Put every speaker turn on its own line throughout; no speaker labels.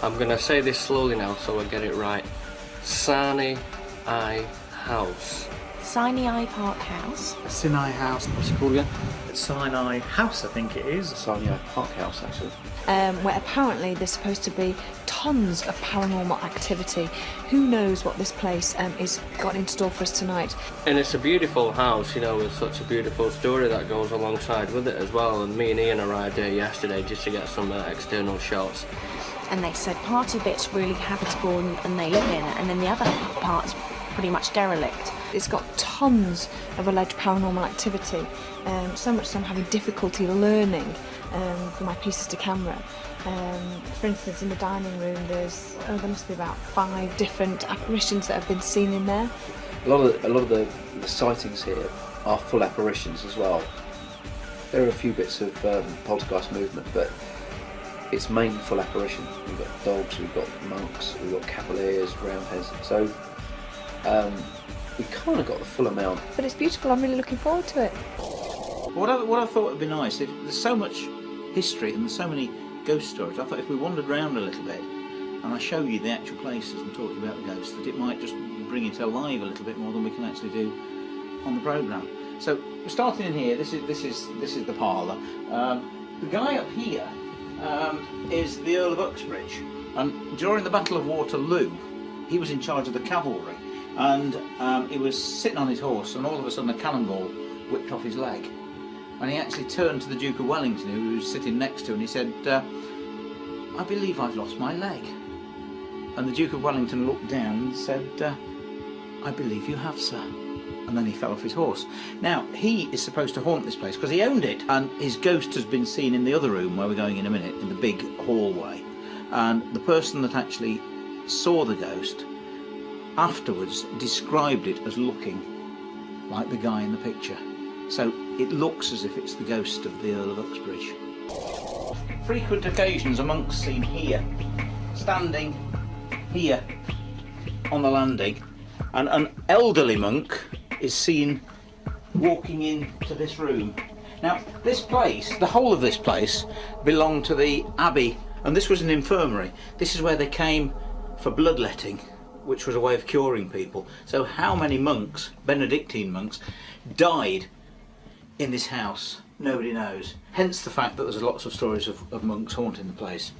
I'm going to say this slowly now so I get it right. Sinai House.
Sinai Park House.
Sinai House.
What's it called again?
Sinai House, I think it is.
Sinai Park House, actually.
Where apparently there's supposed to be tons of paranormal activity. Who knows what this place is got in store for us tonight.
And it's a beautiful house, you know, with such a beautiful story that goes alongside with it as well. And me and Ian arrived here yesterday just to get some external shots.
And they said part of it's really habitable and they live in it, and then the other part's pretty much derelict. It's got tons of alleged paranormal activity, so much so I'm having difficulty learning for my pieces to camera. For instance, in the dining room there must be about 5 different apparitions that have been seen in there.
A lot of the sightings here are full apparitions as well. There are a few bits of poltergeist movement, but it's mainly full apparitions. We've got dogs, we've got monks, we've got cavaliers, roundheads. So we kind of got the full amount.
But it's beautiful, I'm really looking forward to it.
What I thought would be nice, if there's so much history and there's so many ghost stories, I thought if we wandered around a little bit and I show you the actual places and talk about the ghosts, that it might just bring it alive a little bit more than we can actually do on the programme. So we're starting in here. This is the parlour. The guy up here is the Earl of Uxbridge, and during the Battle of Waterloo he was in charge of the cavalry, and he was sitting on his horse and all of a sudden a cannonball whipped off his leg, and he actually turned to the Duke of Wellington, who he was sitting next to, and he said, I believe I've lost my leg. And the Duke of Wellington looked down and said, I believe you have, sir. And then he fell off his horse. Now, he is supposed to haunt this place because he owned it, and his ghost has been seen in the other room where we're going in a minute, in the big hallway. And the person that actually saw the ghost afterwards described it as looking like the guy in the picture. So it looks as if it's the ghost of the Earl of Uxbridge. Frequent occasions a monk's seen here, standing here on the landing, and an elderly monk is seen walking into this room. Now, this place, the whole of this place, belonged to the abbey, and this was an infirmary. This is where they came for bloodletting, which was a way of curing people. So how many monks, Benedictine monks, died in this house? Nobody knows. Hence the fact that there's lots of stories of monks haunting the place.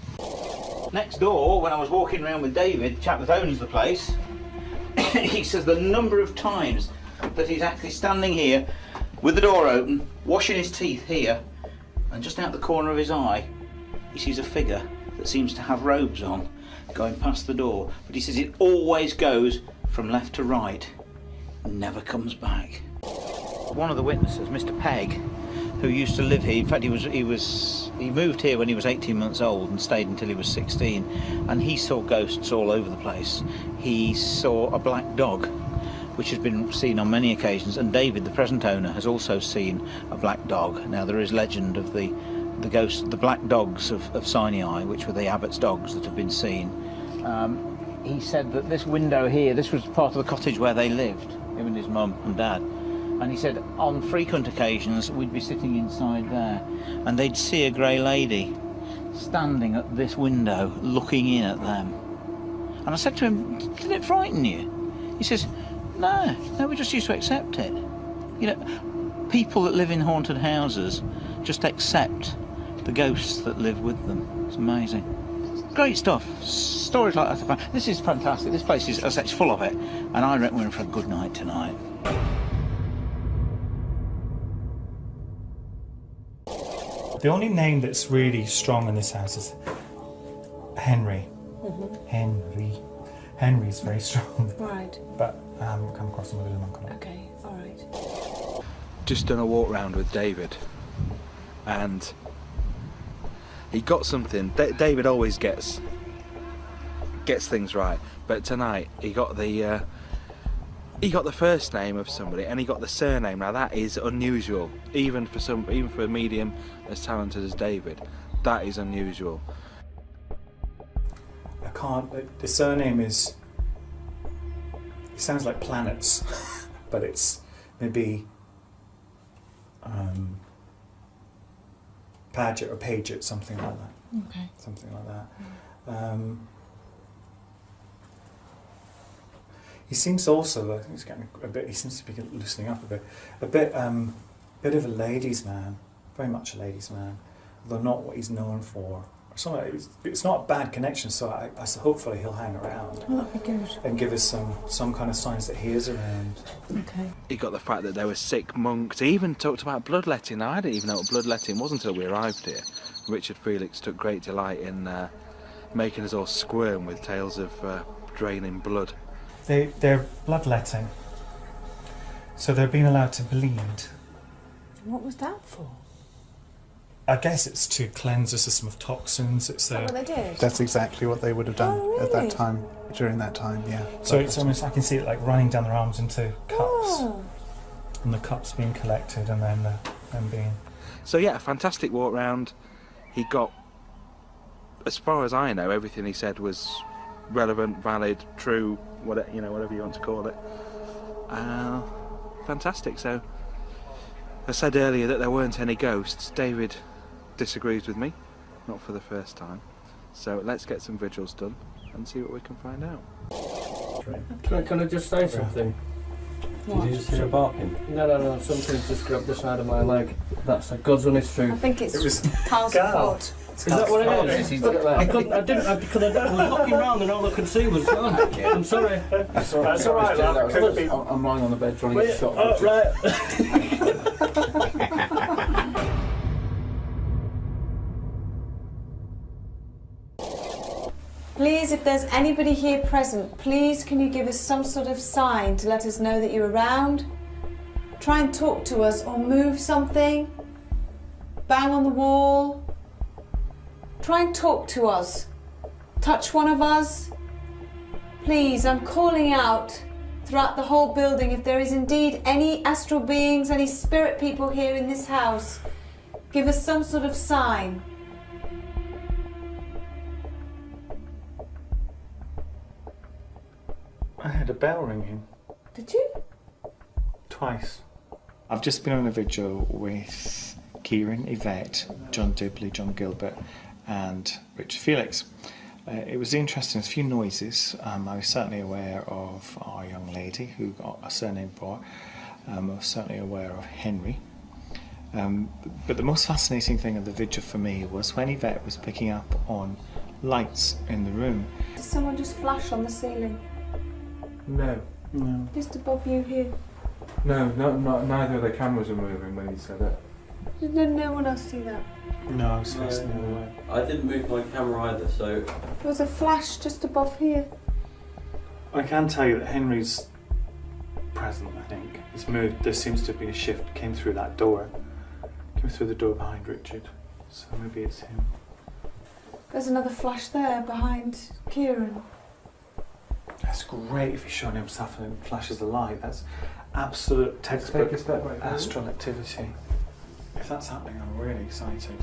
Next door, when I was walking around with David, the chap that owns the place, he says the number of times that he's actually standing here with the door open, washing his teeth here, and just out the corner of his eye he sees a figure that seems to have robes on going past the door, but he says it always goes from left to right and never comes back. One of the witnesses, Mr. Pegg, who used to live here, in fact he moved here when he was 18 months old and stayed until he was 16, and he saw ghosts all over the place. He saw a black dog, which has been seen on many occasions, and David, the present owner, has also seen a black dog. Now there is legend of the ghosts, the black dogs of Sinai, which were the abbot's dogs that have been seen. He said that this window here, this was part of the cottage where they lived, him and his mum and dad. And he said on frequent occasions we'd be sitting inside there and they'd see a grey lady standing at this window looking in at them. And I said to him, did it frighten you? He says, no, we just used to accept it. You know, people that live in haunted houses just accept the ghosts that live with them. It's amazing. Great stuff. Stories like that. This is fantastic. This place is, as I say, it's full of it. And I reckon we're in for a good night tonight.
The only name that's really strong in this house is Henry. Mm-hmm. Henry's very strong.
Right.
But I haven't come across him with a monk on it.
Okay, alright.
Just done a walk round with David, and he got something. David always gets things right, but tonight he got the first name of somebody and he got the surname. Now that is unusual, even for a medium as talented as David. That is unusual.
I can't. The surname is. It sounds like planets, but it's maybe Paget or Paget, something like that.
Okay.
Something like that. He seems also, he's getting a bit, he seems to be loosening up a bit of a ladies' man, very much a ladies' man, though not what he's known for. It's not a bad connection, so I hopefully he'll hang around.
Oh, that'd be good.
And give us some kind of signs that he is around.
Okay.
He got the fact that there were sick monks. He even talked about bloodletting. Now, I didn't even know what bloodletting was until we arrived here. Richard Felix took great delight in making us all squirm with tales of draining blood.
They're bloodletting, so they're being allowed to bleed.
What was that for?
I guess it's to cleanse the system of toxins. It's
Is that what they did?
That's exactly what they would have done
Oh,
at that
really?
time, during that time, yeah.
so it's almost, I can see it like running down their arms into cups,
Oh.
and the cups being collected and then them being.
So yeah, a fantastic walk round. He got, as far as I know, everything he said was relevant, valid, true, whatever you want to call it. Fantastic. So I said earlier that there weren't any ghosts. David disagrees with me, not for the first time. So let's get some vigils done and see what we can find out.
Can I just say something?
What?
Did you just hear a barking?
No, something's just grabbed the side of my leg. That's a God's honest
I
truth.
think it's
It was
Carl's
Carl.
fault.
Is that what it is?
Look at that.
I was looking round and all I could see was gone. I'm sorry.
That's all right, love. Could be.
I'm lying on the bed trying to get shot.
Oh, right.
Please, if there's anybody here present, please can you give us some sort of sign to let us know that you're around? Try and talk to us or move something. Bang on the wall. Try and talk to us. Touch one of us. Please, I'm calling out throughout the whole building if there is indeed any astral beings, any spirit people here in this house. Give us some sort of sign.
I had a bell ringing
Did you?
twice.
I've just been on a vigil with Kieran, Yvette, John Dibley, John Gilbert and Richard Felix. It was interesting, there's a few noises. I was certainly aware of our young lady who got a surname for. I was certainly aware of Henry. But the most fascinating thing of the vigil for me was when Yvette was picking up on lights in the room.
Did someone just flash on the ceiling?
No.
No.
Just above you here?
No, neither of the cameras were moving when he said it.
Did no one else see that?
No, I was facing the other way.
I didn't move my camera either, so...
There was a flash just above here.
I can tell you that Henry's present, I think. He's moved. There seems to be a shift. Came through that door. Came through the door behind Richard. So maybe it's him.
There's another flash there behind Kieran.
That's great if he's showing himself and it flashes the light. That's absolute textbook
Take a step back.
astral activity. If that's happening, I'm really excited.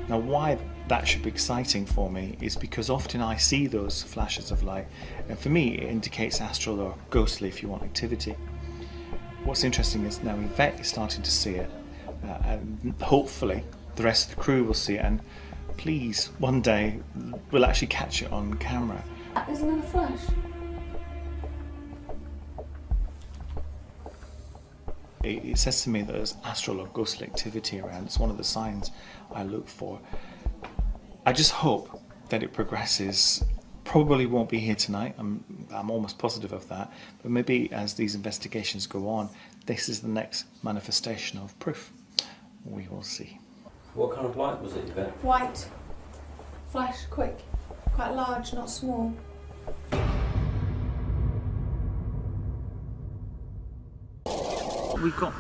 Now why that should be exciting for me is because often I see those flashes of light, and for me it indicates astral or ghostly, if you want, activity. What's interesting is now Yvette is starting to see it, and hopefully the rest of the crew will see it, and please one day we'll actually catch it on camera.
There's another flash.
It says to me that there's astral or ghostly activity around. It's one of the signs I look for. I just hope that it progresses. Probably won't be here tonight. I'm almost positive of that. But maybe as these investigations go on, this is the next manifestation of proof. We will see.
What kind of light was it, Yvette?
White. Flash, quick. Quite large, not small.
We've got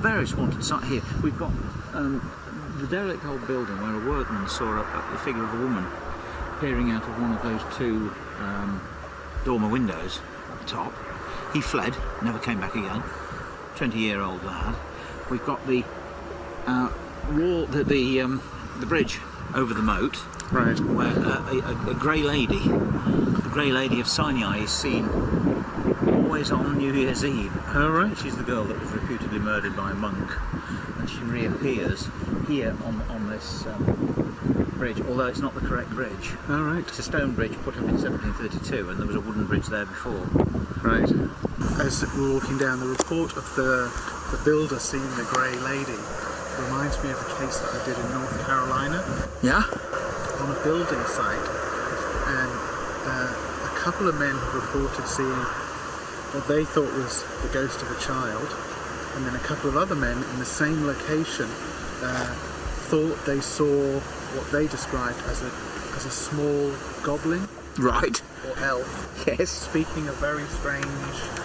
various haunted sites here. We've got the derelict old building where a workman saw the figure of a woman peering out of one of those two dormer windows at the top. He fled, never came back again. 20-year-old lad. We've got the wall, the bridge over the moat,
Right.
where a grey lady, the Grey Lady of Sinai, is seen always on New Year's Eve.
Oh, right.
She's the girl that was reputedly murdered by a monk, and she reappears here on this bridge, although it's not the correct bridge.
All right.
It's a stone bridge put up in 1732, and there was a wooden bridge there before.
Right. As we're walking down, the report of the builder seeing the grey lady reminds me of a case that I did in North Carolina
Yeah?
on a building site, and a couple of men reported seeing what they thought was the ghost of a child, and then a couple of other men in the same location thought they saw what they described as a small goblin.
Right.
Or elf.
Yes.
Speaking a very strange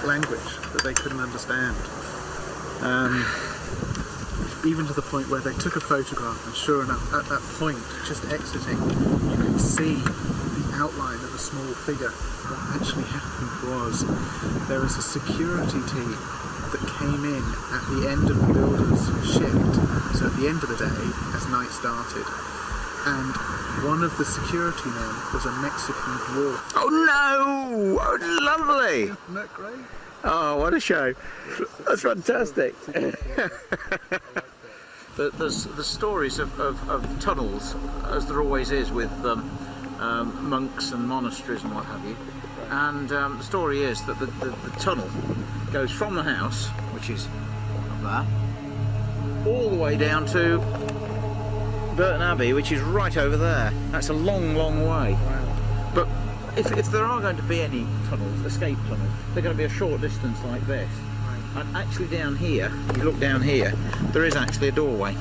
language that they couldn't understand. Even to the point where they took a photograph, and sure enough, at that point, just exiting, you could see the outline of a small figure. What actually happened was there was a security team that came in at the end of the builder's shift, so at the end of the day, as night started, and one of the security men was a Mexican dwarf.
Oh no! Oh, lovely!
Isn't that great?
Oh, what a show! That's fantastic. There's stories of tunnels, as there always is with monks and monasteries and what have you. And the story is that the tunnel goes from the house, which is up there, all the way down to Burton Abbey, which is right over there. That's a long, long way.
Wow.
But if there are going to be any tunnels, escape tunnels, they're going to be a short distance like this.
Right.
And actually down here, you look down here, there is actually a doorway.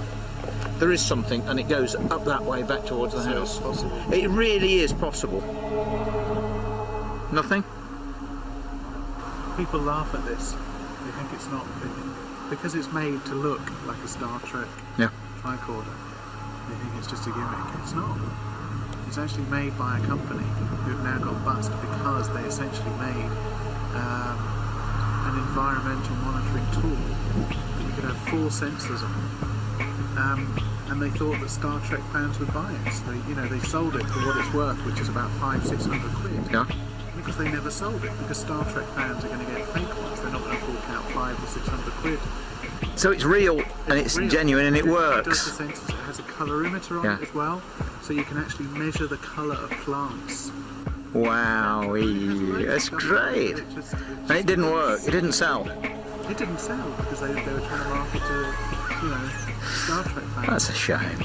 There is something, and it goes up that way back towards the house.
It's possible.
It really is possible. Nothing?
People laugh at this. They think it's not, because it's made to look like a Star Trek
Yeah.
tricorder. They think it's just a gimmick. It's not. It's actually made by a company who've now gone bust because they essentially made an environmental monitoring tool that you could have 4 sensors on. And they thought that Star Trek fans would buy it. So they sold it for what it's worth, which is about 500-600 quid.
Yeah.
Because they never sold it, because Star Trek fans are going to get fake ones. They're not going to fork out 500 or 600 quid.
So it's real, and it's
real.
genuine, and it
It does
works.
the sensors. It has a colorimeter on
Yeah.
it as well, so you can actually measure the colour of plants.
Wow, that's great. And it didn't work. It didn't sell.
It didn't sell because they were trying to market to, Star Trek fans.
That's a shame.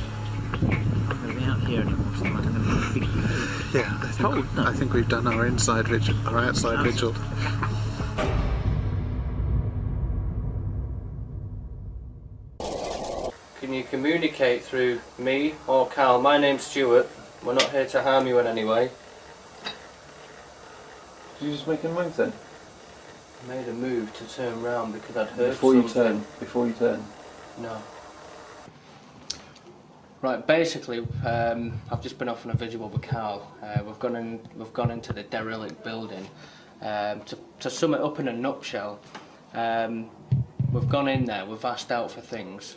I'm going to be out here anymore, so I'm going to be big.
Yeah, I think we've done our inside vigil, our outside vigil.
Can you communicate through me or Cal? My name's Stuart. We're not here to harm you in any way.
Did you just make a move then?
I made a move to turn round because I'd heard
Before you
something.
turn. Before you turn.
No. Right, basically, I've just been off on a vigil with Carl. We've gone into the derelict building. To sum it up in a nutshell, we've gone in there, we've asked out for things,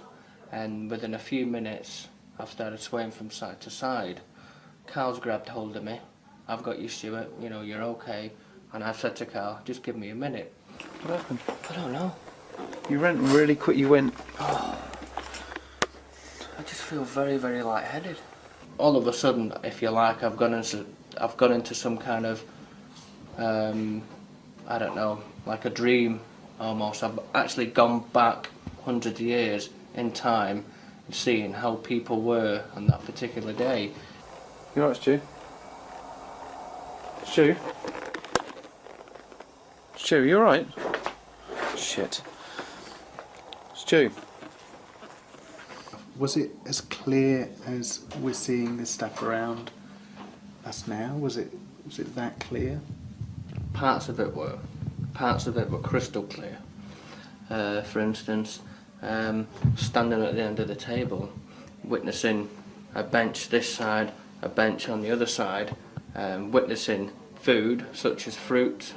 and within a few minutes, I've started swaying from side to side. Carl's grabbed hold of me. I've got you, Stuart. You're okay. And I've said to Carl, just give me a minute.
What happened?
I don't know.
You went really quick. You went.
I just feel very, very lightheaded. All of a sudden, if you like, I've gone into some kind of, I don't know, like a dream almost. I've actually gone back 100 years in time, seeing how people were on that particular day.
You alright, Stu? Stu? Stu, you alright? Shit. Stu.
Was it as clear as we're seeing this stuff around us now? Was it that clear?
Parts of it were crystal clear. For instance, standing at the end of the table, witnessing a bench this side, a bench on the other side, witnessing food such as fruit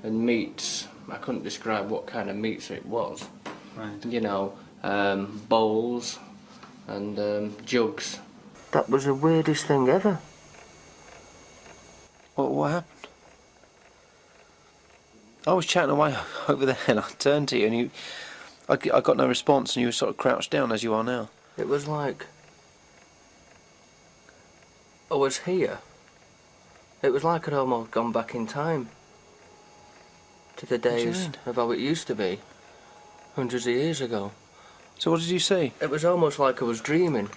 and meats. I couldn't describe what kind of meats it was.
Right.
Bowls and jugs. That was the weirdest thing ever.
What happened? I was chatting away over there and I turned to you and I got no response and you were sort of crouched down as you are now.
It was like I was here, it was like I'd almost gone back in time to the days of how it used to be, hundreds of years ago.
So what did you see?
It was almost like I was dreaming.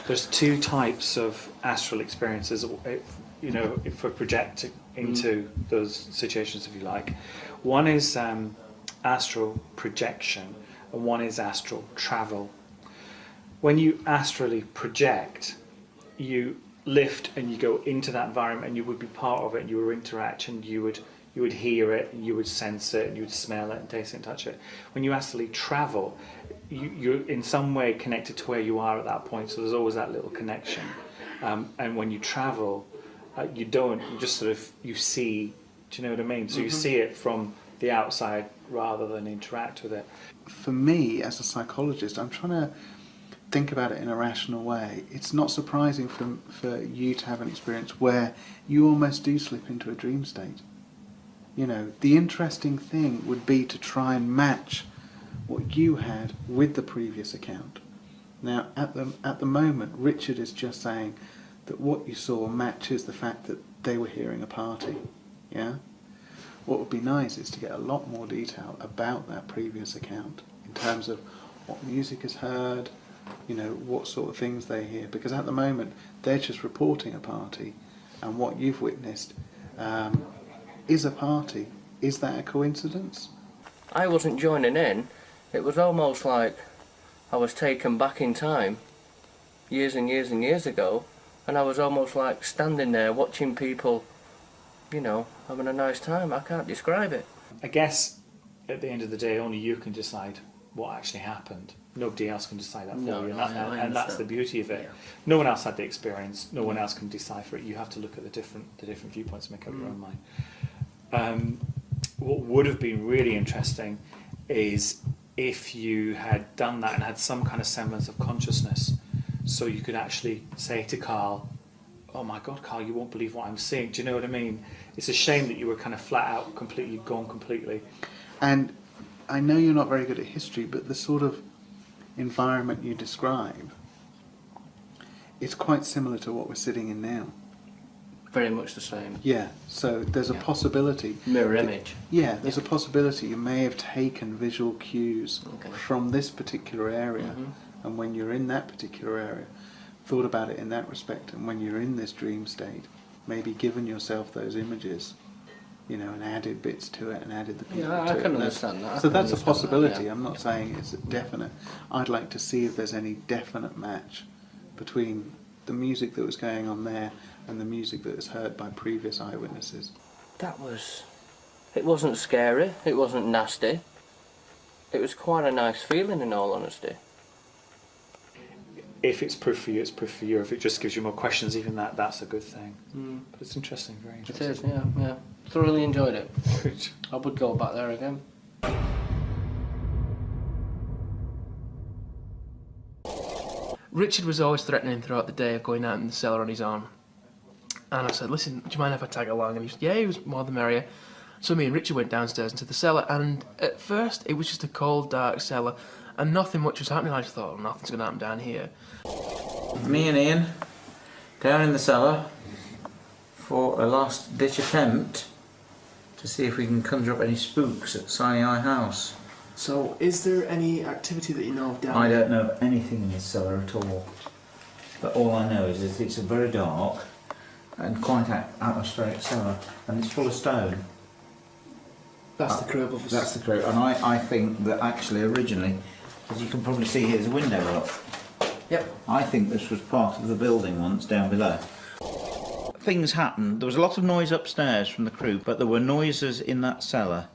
There's two types of astral experiences, you know, if we're projecting into those situations, if you like. One is astral projection, and one is astral travel. When you astrally project, you lift and you go into that environment, and you would be part of it, and you would interact, and you would hear it, and you would sense it, and you would smell it, and taste it, and touch it. When you astrally travel, you're in some way connected to where you are at that point, so there's always that little connection. And when you travel, you don't, you just sort of, you see, do you know what I mean? So you see it from the outside rather than interact with it.
For me, as a psychologist, I'm trying to think about it in a rational way. It's not surprising for you to have an experience where you almost do slip into a dream state. You know, the interesting thing would be to try and match what you had with the previous account. Now, at the moment, Richard is just saying that what you saw matches the fact that they were hearing a party. Yeah? What would be nice is to get a lot more detail about that previous account in terms of what music is heard, you know, what sort of things they hear, because at the moment they're just reporting a party, and what you've witnessed is a party. Is that a coincidence?
I wasn't joining in. It was almost like I was taken back in time, years and years and years ago, and I was almost like standing there watching people, you know, having a nice time. I can't describe it.
I guess at the end of the day, only you can decide what actually happened. Nobody else can decide that for you, and that's the beauty of it.
Yeah.
No one else had the experience. No one else can decipher it. You have to look at the different viewpoints and make up your own mind. What would have been really interesting is if you had done that and had some kind of semblance of consciousness, so you could actually say to Carl, "Oh my God, Carl, you won't believe what I'm seeing." Do you know what I mean? It's a shame that you were kind of flat out, completely gone completely.
And I know you're not very good at history, but the sort of environment you describe is quite similar to what we're sitting in now.
Very much the same.
Yeah, so there's a possibility.
Mirror image.
Yeah, there's a possibility you may have taken visual cues from this particular area, and when you're in that particular area, thought about it in that respect, and when you're in this dream state, maybe given yourself those images, you know, and added bits to it and added the people to it.
I can understand that.
So that's a possibility. I'm not saying it's definite. I'd like to see if there's any definite match between the music that was going on there and the music that was heard by previous eyewitnesses.
It wasn't scary, it wasn't nasty. It was quite a nice feeling, in all honesty.
If it's proof for you, it's proof for you. If it just gives you more questions, even that's a good thing. But it's interesting, very interesting.
It is, yeah. Thoroughly enjoyed it.
Good.
I would go back there again.
Richard was always threatening throughout the day of going out in the cellar on his own. And I said, "Listen, do you mind if I tag along?" And he said, "Yeah," he was more the merrier. So me and Richard went downstairs into the cellar, and at first it was just a cold, dark cellar, and nothing much was happening. I just thought, "Oh, nothing's going to happen down here."
Me and Ian down in the cellar for a last ditch attempt to see if we can conjure up any spooks at Sinai House.
So, is there any activity that you know of down
I
there?
don't know of anything in this cellar at all, but all I know is that it's a very dark and quite atmospheric cellar, and it's full of stone.
That's the crib of us.
That's the crib, and I think that actually originally, as you can probably see here, there's a window up.
Yep.
I think this was part of the building once down below. Things happened. There was a lot of noise upstairs from the crew, but there were noises in that cellar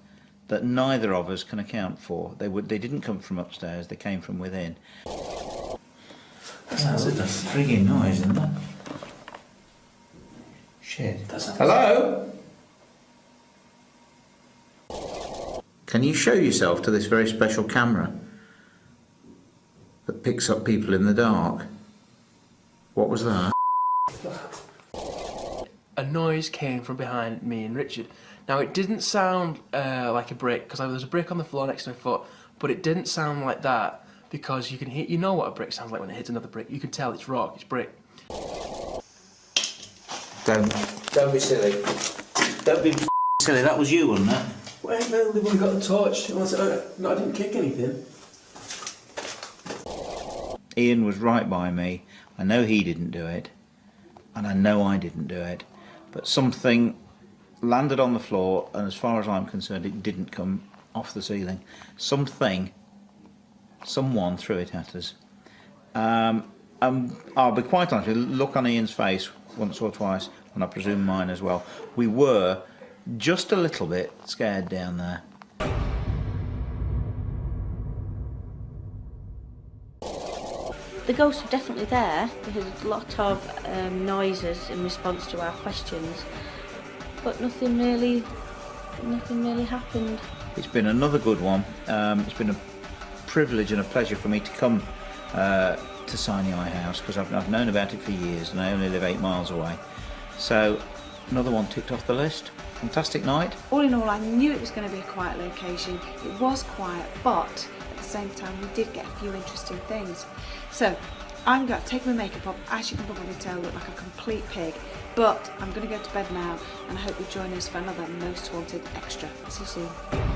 that neither of us can account for. They didn't come from upstairs, they came from within. That's a frigging noise, isn't it? Shit. Hello? Can you show yourself to this very special camera that picks up people in the dark? What was that?
A noise came from behind me and Richard. Now, it didn't sound like a brick, because there was a brick on the floor next to my foot, but it didn't sound like that, because you can hear, you know what a brick sounds like when it hits another brick. You can tell it's rock, it's brick.
Don't be silly. Don't be silly. That was you, wasn't it?
Wait, no, the one got the torch. No, I didn't kick anything.
Ian was right by me. I know he didn't do it, and I know I didn't do it, but something landed on the floor, and as far as I'm concerned, it didn't come off the ceiling. Someone threw it at us. I'll be quite honest, look on Ian's face once or twice, and I presume mine as well. We were just a little bit scared down there.
The ghosts were definitely there. There was a lot of noises in response to our questions, but nothing really happened.
It's been another good one. It's been a privilege and a pleasure for me to come to Sinai House, because I've known about it for years and I only live 8 miles away. So another one ticked off the list. Fantastic night.
All in all, I knew it was going to be a quiet location. It was quiet, but at the same time we did get a few interesting things. So I'm going to take my makeup off. As you can probably tell, I look like a complete pig, but I'm going to go to bed now, and I hope you join us for another Most Haunted Extra. See you soon.